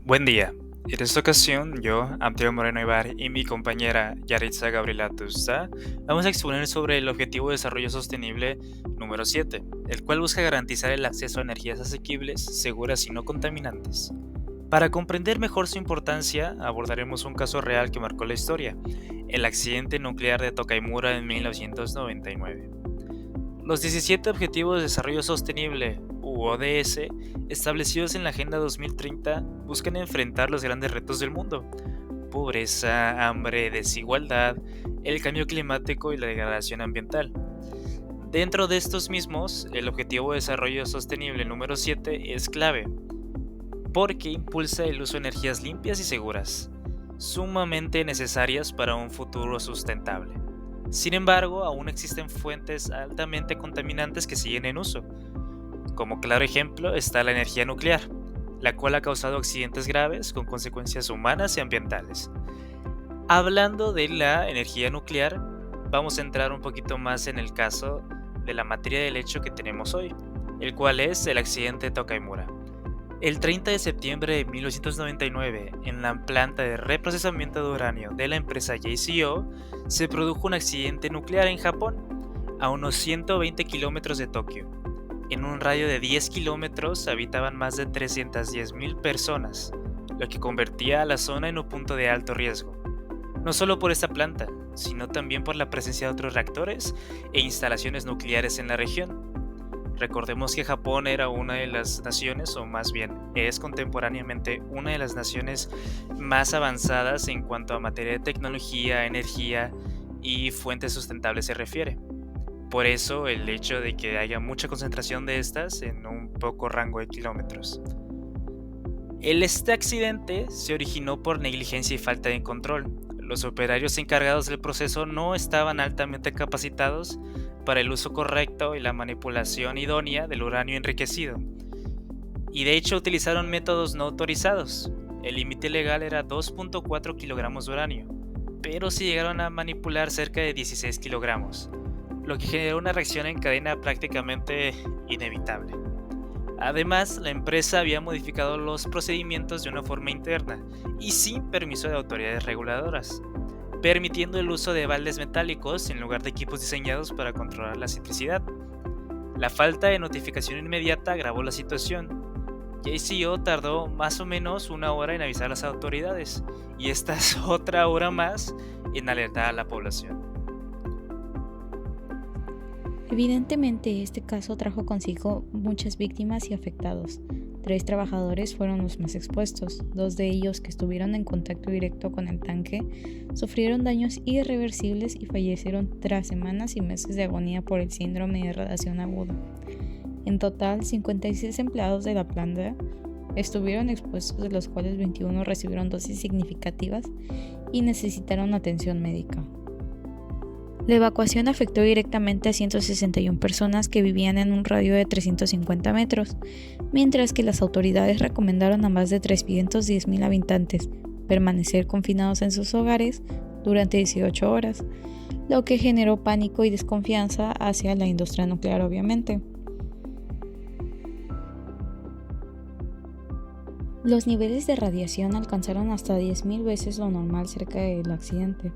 Buen día. En esta ocasión, yo, Abdiel Moreno Ibar y mi compañera Yaritza Gabriela Tusta vamos a exponer sobre el Objetivo de Desarrollo Sostenible número 7, el cual busca garantizar el acceso a energías asequibles, seguras y no contaminantes. Para comprender mejor su importancia, abordaremos un caso real que marcó la historia, el accidente nuclear de Tokaimura en 1999. Los 17 Objetivos de Desarrollo Sostenible, u ODS, establecidos en la Agenda 2030, buscan enfrentar los grandes retos del mundo: pobreza, hambre, desigualdad, el cambio climático y la degradación ambiental. Dentro de estos mismos, el Objetivo de Desarrollo Sostenible número 7 es clave, porque impulsa el uso de energías limpias y seguras, sumamente necesarias para un futuro sustentable. Sin embargo, aún existen fuentes altamente contaminantes que siguen en uso. Como claro ejemplo está la energía nuclear, la cual ha causado accidentes graves con consecuencias humanas y ambientales. Hablando de la energía nuclear, vamos a entrar un poquito más en el caso de la materia del hecho que tenemos hoy, el cual es el accidente de Tokaimura. El 30 de septiembre de 1999, en la planta de reprocesamiento de uranio de la empresa JCO, se produjo un accidente nuclear en Japón, a unos 120 kilómetros de Tokio. En un radio de 10 kilómetros habitaban más de 310.000 personas, lo que convertía a la zona en un punto de alto riesgo. No solo por esta planta, sino también por la presencia de otros reactores e instalaciones nucleares en la región. Recordemos que Japón era una de las naciones, o más bien es contemporáneamente una de las naciones más avanzadas en cuanto a materia de tecnología, energía y fuentes sustentables se refiere. Por eso el hecho de que haya mucha concentración de estas en un poco rango de kilómetros. Este accidente se originó por negligencia y falta de control. Los operarios encargados del proceso no estaban altamente capacitados para el uso correcto y la manipulación idónea del uranio enriquecido, y de hecho utilizaron métodos no autorizados. El límite legal era 2.4 kilogramos de uranio, pero se llegaron a manipular cerca de 16 kilogramos, lo que generó una reacción en cadena prácticamente inevitable. Además, la empresa había modificado los procedimientos de una forma interna y sin permiso de autoridades reguladoras, permitiendo el uso de baldes metálicos en lugar de equipos diseñados para controlar la citricidad. La falta de notificación inmediata agravó la situación. JCO tardó más o menos una hora en avisar a las autoridades, y esta es otra hora más en alertar a la población. Evidentemente, este caso trajo consigo muchas víctimas y afectados. 3 trabajadores fueron los más expuestos. 2 de ellos, que estuvieron en contacto directo con el tanque, sufrieron daños irreversibles y fallecieron tras semanas y meses de agonía por el síndrome de radiación aguda. En total, 56 empleados de la planta estuvieron expuestos, de los cuales 21 recibieron dosis significativas y necesitaron atención médica. La evacuación afectó directamente a 161 personas que vivían en un radio de 350 metros, mientras que las autoridades recomendaron a más de 310.000 habitantes permanecer confinados en sus hogares durante 18 horas, lo que generó pánico y desconfianza hacia la industria nuclear, obviamente. Los niveles de radiación alcanzaron hasta 10.000 veces lo normal cerca del accidente.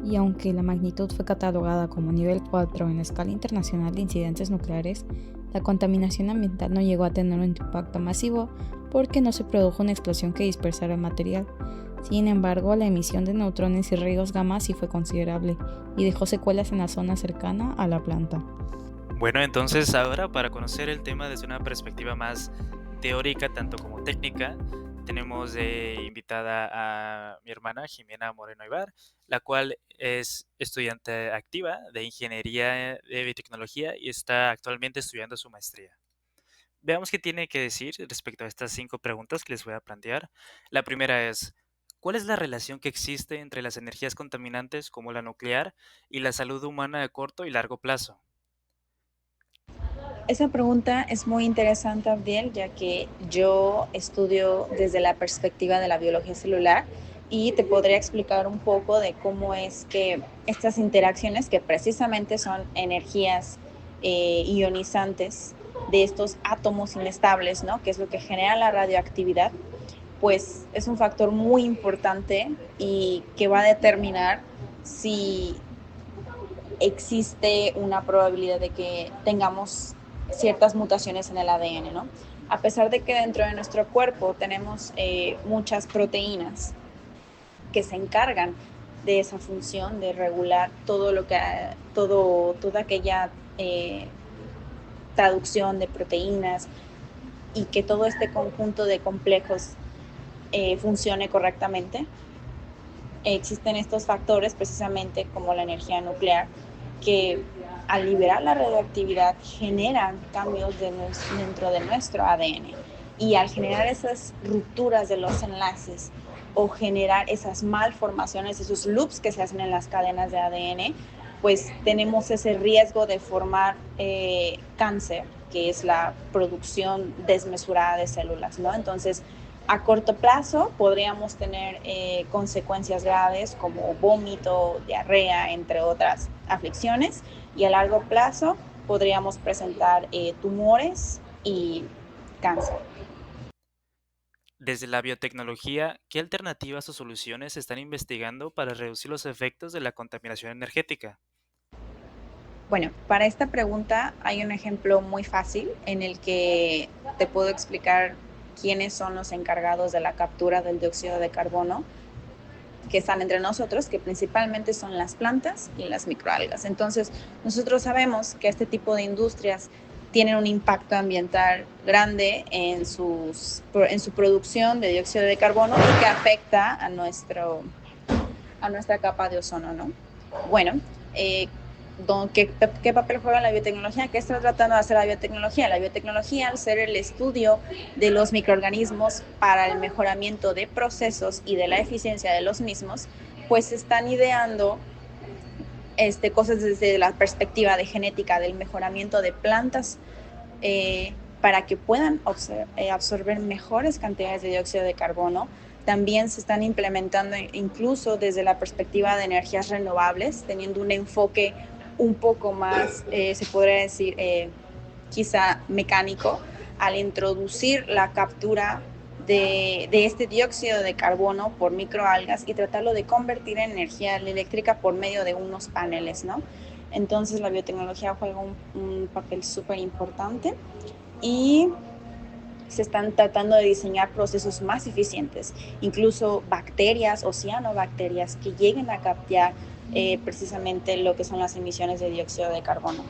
Y aunque la magnitud fue catalogada como nivel 4 en la escala internacional de incidentes nucleares, la contaminación ambiental no llegó a tener un impacto masivo porque no se produjo una explosión que dispersara el material. Sin embargo, la emisión de neutrones y rayos gamma sí fue considerable y dejó secuelas en la zona cercana a la planta. Bueno, entonces ahora, para conocer el tema desde una perspectiva más teórica tanto como técnica, tenemos de invitada a mi hermana Jimena Moreno Ibar, la cual es estudiante activa de Ingeniería de Biotecnología y está actualmente estudiando su maestría. Veamos qué tiene que decir respecto a estas 5 preguntas que les voy a plantear. La primera es: ¿cuál es la relación que existe entre las energías contaminantes como la nuclear y la salud humana a corto y largo plazo? Esa pregunta es muy interesante, Abdiel, ya que yo estudio desde la perspectiva de la biología celular y te podría explicar un poco de cómo es que estas interacciones, que precisamente son energías ionizantes de estos átomos inestables, ¿no? Que es lo que genera la radioactividad, pues es un factor muy importante y que va a determinar si existe una probabilidad de que tengamos ciertas mutaciones en el ADN, ¿no? A pesar de que dentro de nuestro cuerpo tenemos muchas proteínas que se encargan de esa función de regular todo lo que toda aquella traducción de proteínas y que todo este conjunto de complejos funcione correctamente. Existen estos factores precisamente como la energía nuclear que al liberar la radioactividad generan cambios dentro de nuestro ADN y al generar esas rupturas de los enlaces o generar esas malformaciones, esos loops que se hacen en las cadenas de ADN, pues tenemos ese riesgo de formar cáncer, que es la producción desmesurada de células, ¿no? Entonces, a corto plazo podríamos tener consecuencias graves como vómito, diarrea, entre otras aflicciones, y a largo plazo podríamos presentar tumores y cáncer. Desde la biotecnología, ¿qué alternativas o soluciones se están investigando para reducir los efectos de la contaminación energética? Bueno, para esta pregunta hay un ejemplo muy fácil en el que te puedo explicar quiénes son los encargados de la captura del dióxido de carbono que están entre nosotros, que principalmente son las plantas y las microalgas. Entonces, nosotros sabemos que este tipo de industrias tienen un impacto ambiental grande en su producción de dióxido de carbono y que afecta a nuestra capa de ozono, ¿no? Bueno, ¿qué papel juega la biotecnología? ¿Qué está tratando de hacer la biotecnología? La biotecnología, al ser el estudio de los microorganismos para el mejoramiento de procesos y de la eficiencia de los mismos, pues están ideando cosas desde la perspectiva de genética, del mejoramiento de plantas, para que puedan absorber mejores cantidades de dióxido de carbono. También se están implementando incluso desde la perspectiva de energías renovables, teniendo un enfoque un poco más, se podría decir, quizá mecánico, al introducir la captura de este dióxido de carbono por microalgas y tratarlo de convertir en energía eléctrica por medio de unos paneles, ¿no? Entonces la biotecnología juega un papel súper importante y se están tratando de diseñar procesos más eficientes, incluso bacterias o cianobacterias que lleguen a captar precisamente lo que son las emisiones de dióxido de carbono.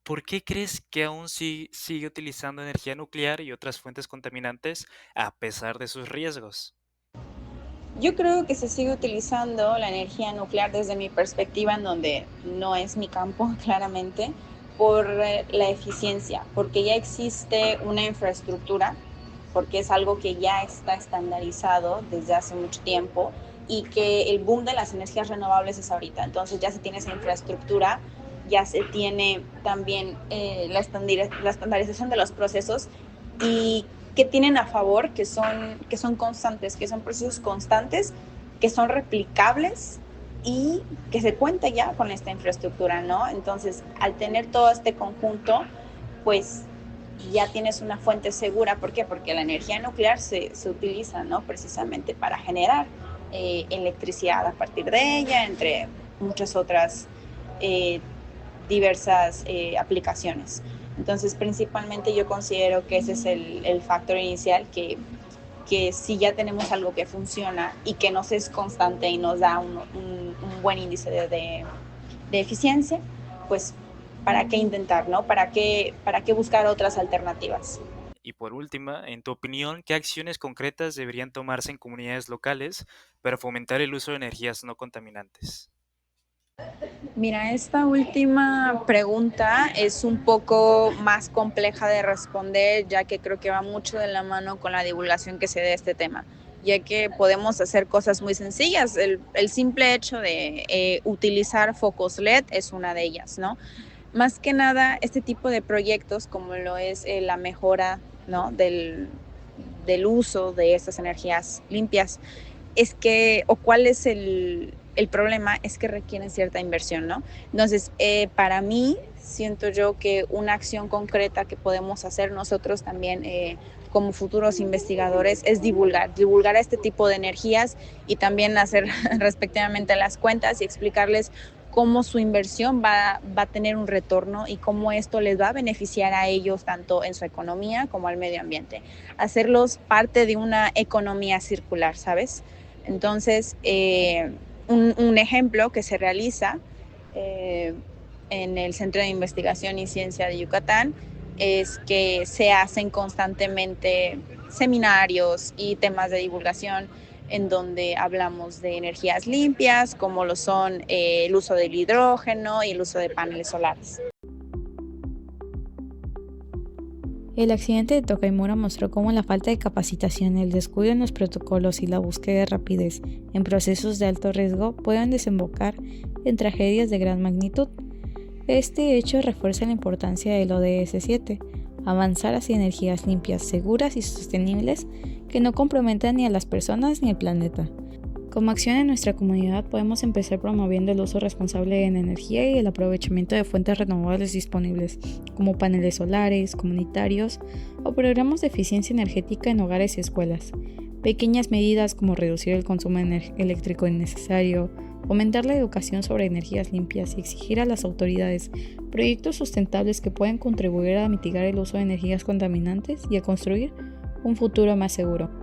¿Por qué crees que aún sigue utilizando energía nuclear y otras fuentes contaminantes a pesar de sus riesgos? Yo creo que se sigue utilizando la energía nuclear desde mi perspectiva, en donde no es mi campo, claramente, por la eficiencia, porque ya existe una infraestructura, porque es algo que ya está estandarizado desde hace mucho tiempo y que el boom de las energías renovables es ahorita. Entonces ya se tiene esa infraestructura, ya se tiene también la estandarización de los procesos y que tienen a favor, que son constantes, que son procesos constantes, que son replicables y que se cuenta ya con esta infraestructura, ¿no? Entonces, al tener todo este conjunto, pues ya tienes una fuente segura. ¿Por qué? Porque la energía nuclear se utiliza, ¿no? Precisamente para generar electricidad a partir de ella, entre muchas otras eh, diversas aplicaciones. Entonces, principalmente yo considero que ese es el factor inicial, que si ya tenemos algo que funciona y que nos es constante y nos da un buen índice de eficiencia, pues ¿para qué intentar, no? ¿Para qué buscar otras alternativas? Y por última, en tu opinión, ¿qué acciones concretas deberían tomarse en comunidades locales para fomentar el uso de energías no contaminantes? Mira, esta última pregunta es un poco más compleja de responder, ya que creo que va mucho de la mano con la divulgación que se dé a este tema, ya que podemos hacer cosas muy sencillas. El simple hecho de utilizar focos LED es una de ellas, ¿no? Más que nada, este tipo de proyectos, como lo es la mejora, ¿no? del uso de estas energías limpias, es que, o cuál es el problema, es que requieren cierta inversión, ¿no? Entonces, para mí, siento yo que una acción concreta que podemos hacer nosotros también como futuros investigadores es divulgar este tipo de energías y también hacer respectivamente las cuentas y explicarles cómo su inversión va a tener un retorno y cómo esto les va a beneficiar a ellos tanto en su economía como al medio ambiente. Hacerlos parte de una economía circular, ¿sabes? Entonces, un ejemplo que se realiza en el Centro de Investigación y Ciencia de Yucatán es que se hacen constantemente seminarios y temas de divulgación en donde hablamos de energías limpias, como lo son el uso del hidrógeno y el uso de paneles solares. El accidente de Tokaimura mostró cómo la falta de capacitación, el descuido en los protocolos y la búsqueda de rapidez en procesos de alto riesgo pueden desembocar en tragedias de gran magnitud. Este hecho refuerza la importancia del ODS 7, avanzar hacia energías limpias, seguras y sostenibles que no comprometan ni a las personas ni al planeta. Como acción en nuestra comunidad podemos empezar promoviendo el uso responsable en energía y el aprovechamiento de fuentes renovables disponibles, como paneles solares, comunitarios o programas de eficiencia energética en hogares y escuelas. Pequeñas medidas como reducir el consumo eléctrico innecesario, fomentar la educación sobre energías limpias y exigir a las autoridades proyectos sustentables que pueden contribuir a mitigar el uso de energías contaminantes y a construir un futuro más seguro.